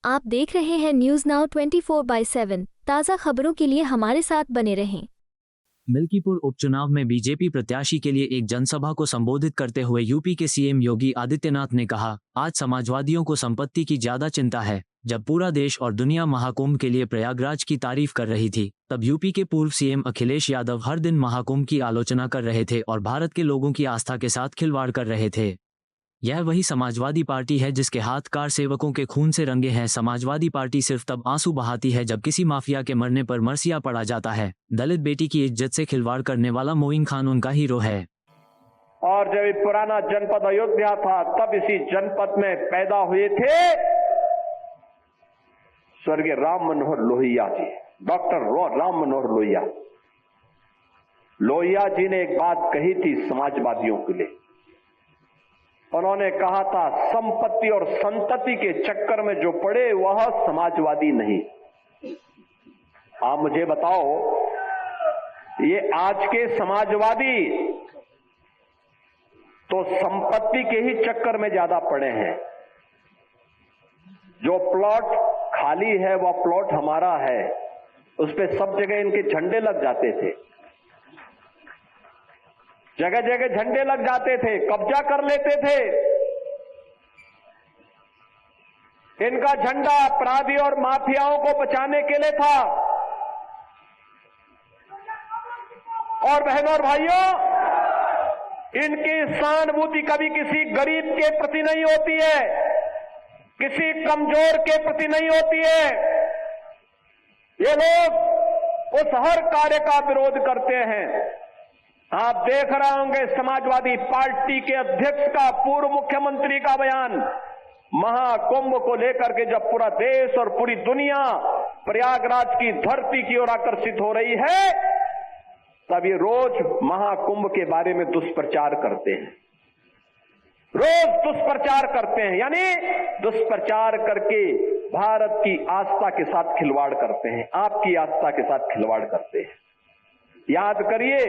आप देख रहे हैं न्यूज नाउ 24/7। ताज़ा खबरों के लिए हमारे साथ बने रहें। मिल्कीपुर उपचुनाव में बीजेपी प्रत्याशी के लिए एक जनसभा को संबोधित करते हुए यूपी के सीएम योगी आदित्यनाथ ने कहा, आज समाजवादियों को संपत्ति की ज्यादा चिंता है। जब पूरा देश और दुनिया महाकुंभ के लिए प्रयागराज की तारीफ कर रही थी, तब यूपी के पूर्व सीएम अखिलेश यादव हर दिन महाकुंभ की आलोचना कर रहे थे और भारत के लोगों की आस्था के साथ खिलवाड़ कर रहे थे। यह वही समाजवादी पार्टी है जिसके हाथ कार सेवकों के खून से रंगे हैं। समाजवादी पार्टी सिर्फ तब आंसू बहाती है जब किसी माफिया के मरने पर मरसिया पड़ा जाता है। दलित बेटी की इज्जत से खिलवाड़ करने वाला मोइन खान उनका हीरो है। और जब पुराना जनपद अयोध्या था, तब इसी जनपद में पैदा हुए थे स्वर्गीय राम मनोहर लोहिया जी, डॉक्टर राम मनोहर लोहिया। लोहिया जी ने एक बात कही थी समाजवादियों के लिए। उन्होंने कहा था, संपत्ति और संतति के चक्कर में जो पड़े वह समाजवादी नहीं। आप मुझे बताओ, ये आज के समाजवादी तो संपत्ति के ही चक्कर में ज्यादा पड़े हैं। जो प्लॉट खाली है वह प्लॉट हमारा है, उस पे सब जगह इनके झंडे लग जाते थे, जगह जगह झंडे लग जाते थे, कब्जा कर लेते थे। इनका झंडा अपराधी और माफियाओं को बचाने के लिए था। और बहनों और भाइयों, इनकी सहानुभूति कभी किसी गरीब के प्रति नहीं होती है, किसी कमजोर के प्रति नहीं होती है। ये लोग उस हर कार्य का विरोध करते हैं। आप देख रहे होंगे समाजवादी पार्टी के अध्यक्ष का, पूर्व मुख्यमंत्री का बयान महाकुंभ को लेकर के, जब पूरा देश और पूरी दुनिया प्रयागराज की धरती की ओर आकर्षित हो रही है, तब ये रोज महाकुंभ के बारे में दुष्प्रचार करते हैं, रोज दुष्प्रचार करते हैं। यानी दुष्प्रचार करके भारत की आस्था के साथ खिलवाड़ करते हैं, आपकी आस्था के साथ खिलवाड़ करते हैं। याद करिए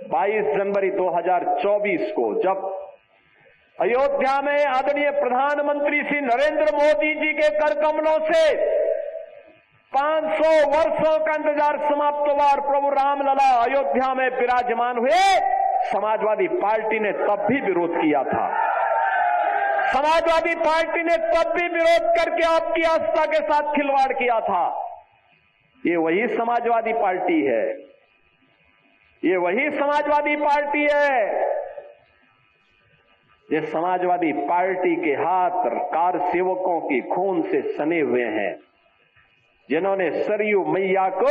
22 जनवरी 2024 को जब अयोध्या में आदरणीय प्रधानमंत्री श्री नरेंद्र मोदी जी के कर कमलों से 500 वर्षों का इंतजार समाप्त हुआ और प्रभु रामलला अयोध्या में विराजमान हुए, समाजवादी पार्टी ने तब भी विरोध किया था। समाजवादी पार्टी ने तब भी विरोध करके आपकी आस्था के साथ खिलवाड़ किया था। ये वही समाजवादी पार्टी है, ये वही समाजवादी पार्टी है। ये समाजवादी पार्टी के हाथ कार सेवकों के खून से सने हुए हैं, जिन्होंने सरयू मैया को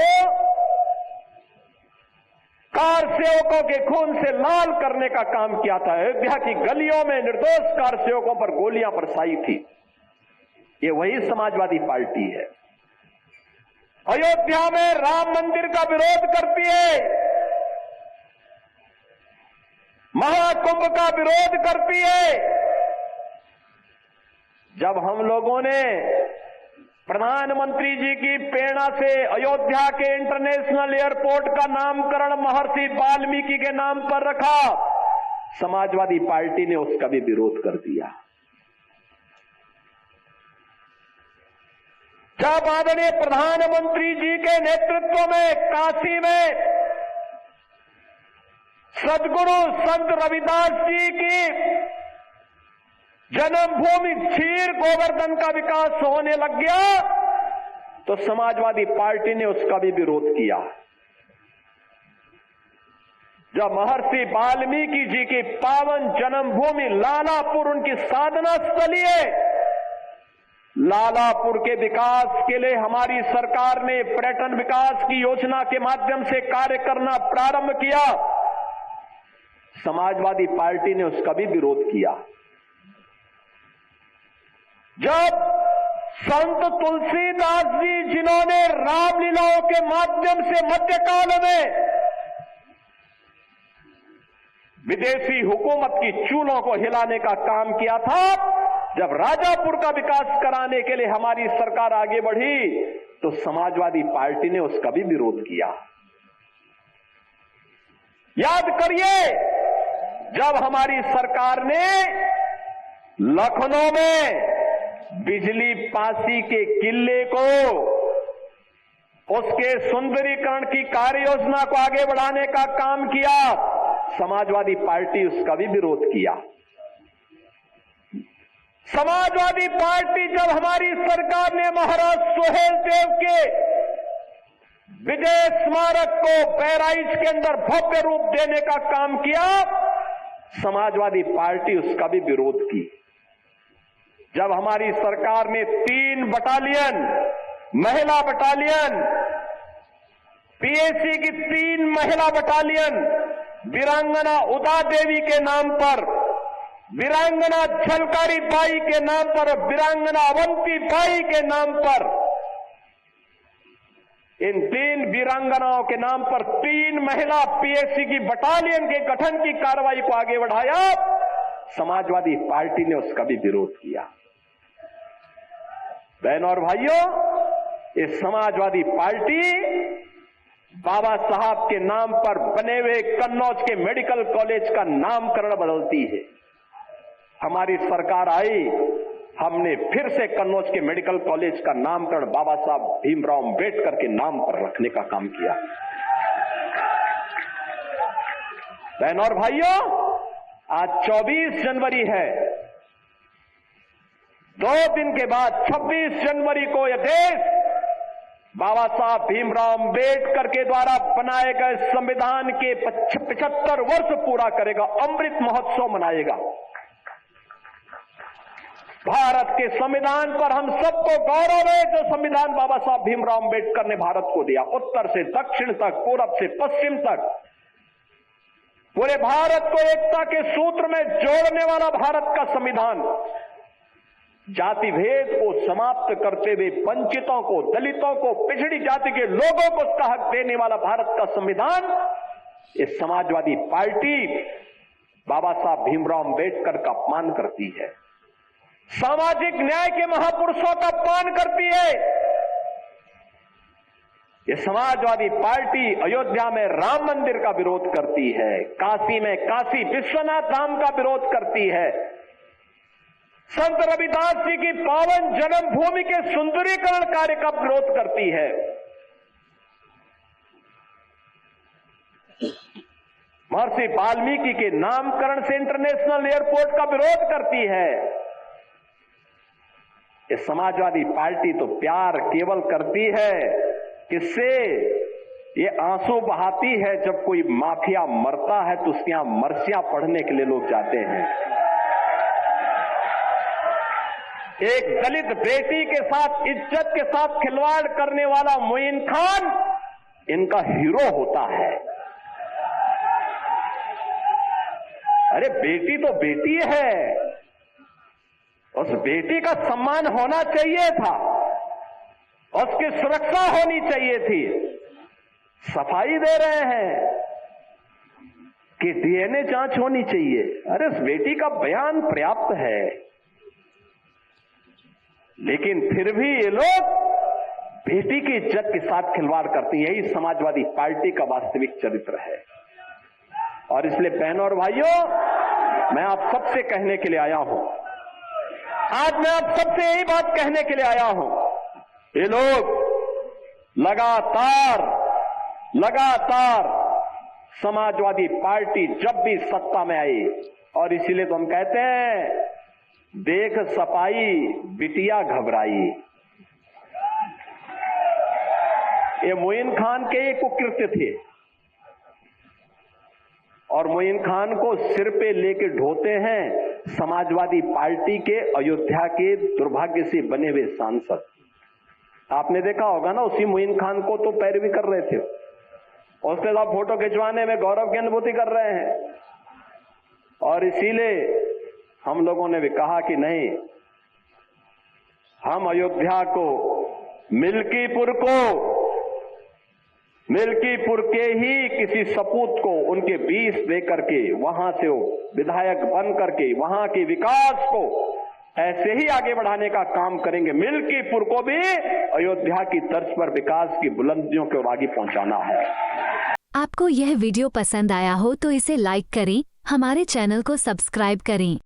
कार सेवकों के खून से लाल करने का काम किया था। अयोध्या की गलियों में निर्दोष कार सेवकों पर गोलियां बरसाई थी। ये वही समाजवादी पार्टी है। अयोध्या में राम मंदिर का विरोध करती है, महाकुंभ का विरोध करती है। जब हम लोगों ने प्रधानमंत्री जी की प्रेरणा से अयोध्या के इंटरनेशनल एयरपोर्ट का नामकरण महर्षि वाल्मीकि के नाम पर रखा, समाजवादी पार्टी ने उसका भी विरोध कर दिया। जब आदरणीय प्रधानमंत्री जी के नेतृत्व में काशी में सदगुरु संत रविदास जी की जन्मभूमि क्षीर गोवर्धन का विकास होने लग गया, तो समाजवादी पार्टी ने उसका भी विरोध किया। जब महर्षि वाल्मीकि जी की पावन जन्मभूमि लालापुर उनकी साधना स्थली है, लालापुर के विकास के लिए हमारी सरकार ने पर्यटन विकास की योजना के माध्यम से कार्य करना प्रारंभ किया, समाजवादी पार्टी ने उसका भी विरोध किया। जब संत तुलसीदास जी, जिन्होंने रामलीलाओं के माध्यम से मध्यकाल में विदेशी हुकूमत की चूलों को हिलाने का काम किया था, जब राजापुर का विकास कराने के लिए हमारी सरकार आगे बढ़ी, तो समाजवादी पार्टी ने उसका भी विरोध किया। याद करिए, जब हमारी सरकार ने लखनऊ में बिजली पासी के किले को, उसके सुंदरीकरण की कार्य योजना को आगे बढ़ाने का काम किया। समाजवादी पार्टी उसका भी विरोध किया। समाजवादी पार्टी जब हमारी सरकार ने महाराज सुहेल देव के विजय स्मारक को बहराइच के अंदर भव्य रूप देने का काम किया, समाजवादी पार्टी उसका भी विरोध की। जब हमारी सरकार ने 3 बटालियन, महिला बटालियन, पीएसी की 3 महिला बटालियन वीरांगना उदा देवी के नाम पर, वीरांगना झलकारी बाई के नाम पर, वीरांगना अवंती बाई के नाम पर, इन 3 वीरांगनाओं के नाम पर 3 महिला पीएसी की बटालियन के गठन की कार्रवाई को आगे बढ़ाया। समाजवादी पार्टी ने उसका भी विरोध किया। बहनों और भाइयों, ये समाजवादी पार्टी बाबा साहब के नाम पर बने हुए कन्नौज के मेडिकल कॉलेज का नामकरण बदलती है। हमारी सरकार आई, हमने फिर से कन्नौज के मेडिकल कॉलेज का नामकरण बाबा साहब भीमराव अंबेडकर के नाम पर रखने का काम किया। बहनों और भाइयों, आज 24 जनवरी है। 2 दिन के बाद 26 जनवरी को यह देश बाबा साहब भीमराव अंबेडकर के द्वारा बनाए गए संविधान के 75 वर्ष पूरा करेगा, अमृत महोत्सव मनाएगा। भारत के संविधान पर हम सबको गौरव है, जो संविधान बाबा साहब भीमराव अंबेडकर ने भारत को दिया। उत्तर से दक्षिण तक, पूरब से पश्चिम तक, पूरे भारत को एकता के सूत्र में जोड़ने वाला भारत का संविधान, जाति भेद को समाप्त करते हुए वंचितों को, दलितों को, पिछड़ी जाति के लोगों को उसका हक देने वाला भारत का संविधान, इस समाजवादी पार्टी बाबा साहब भीमराव अंबेडकर का अपमान करती है, सामाजिक न्याय के महापुरुषों का अपमान करती है। ये समाजवादी पार्टी अयोध्या में राम मंदिर का विरोध करती है, काशी में काशी विश्वनाथ धाम का विरोध करती है, संत रविदास जी की पावन जन्मभूमि के सुंदरीकरण कार्य का विरोध करती है। महर्षि वाल्मीकि के नामकरण से इंटरनेशनल एयरपोर्ट का विरोध करती है। ये समाजवादी पार्टी तो प्यार केवल करती है, किससे? ये आंसू बहाती है जब कोई माफिया मरता है तो उसके यहां मरसियां पढ़ने के लिए लोग जाते हैं। एक दलित बेटी के साथ, इज्जत के साथ खिलवाड़ करने वाला मोइन खान इनका हीरो होता है। अरे बेटी तो बेटी है, उस बेटी का सम्मान होना चाहिए था, उसकी सुरक्षा होनी चाहिए थी। सफाई दे रहे हैं कि डीएनए जांच होनी चाहिए। अरे उस बेटी का बयान पर्याप्त है, लेकिन फिर भी ये लोग बेटी की इज्जत के साथ खिलवाड़ करते हैं। यही समाजवादी पार्टी का वास्तविक चरित्र है। और इसलिए बहनों और भाइयों, मैं आप सबसे कहने के लिए आया हूं, आज मैं आप सबसे यही बात कहने के लिए आया हूं, ये लोग लगातार समाजवादी पार्टी जब भी सत्ता में आई, और इसीलिए तो हम कहते हैं, देख सपाई बिटिया घबराई। ये मोइन खान के एक कुकृत्य थे, और मोइन खान को सिर पे लेके ढोते हैं समाजवादी पार्टी के अयोध्या के दुर्भाग्य से बने हुए सांसद। आपने देखा होगा ना, उसी मोइन खान को तो पैरवी कर रहे थे, उसके साथ फोटो खिंचवाने में गौरव की अनुभूति कर रहे हैं। और इसीलिए हम लोगों ने भी कहा कि नहीं, हम अयोध्या को, मिल्कीपुर के ही किसी सपूत को उनके बीच दे करके, वहां से वो विधायक बन करके वहां के विकास को ऐसे ही आगे बढ़ाने का काम करेंगे। मिल्कीपुर को भी अयोध्या की तर्ज पर विकास की बुलंदियों को आगे पहुंचाना है। आपको यह वीडियो पसंद आया हो तो इसे लाइक करें, हमारे चैनल को सब्सक्राइब करें।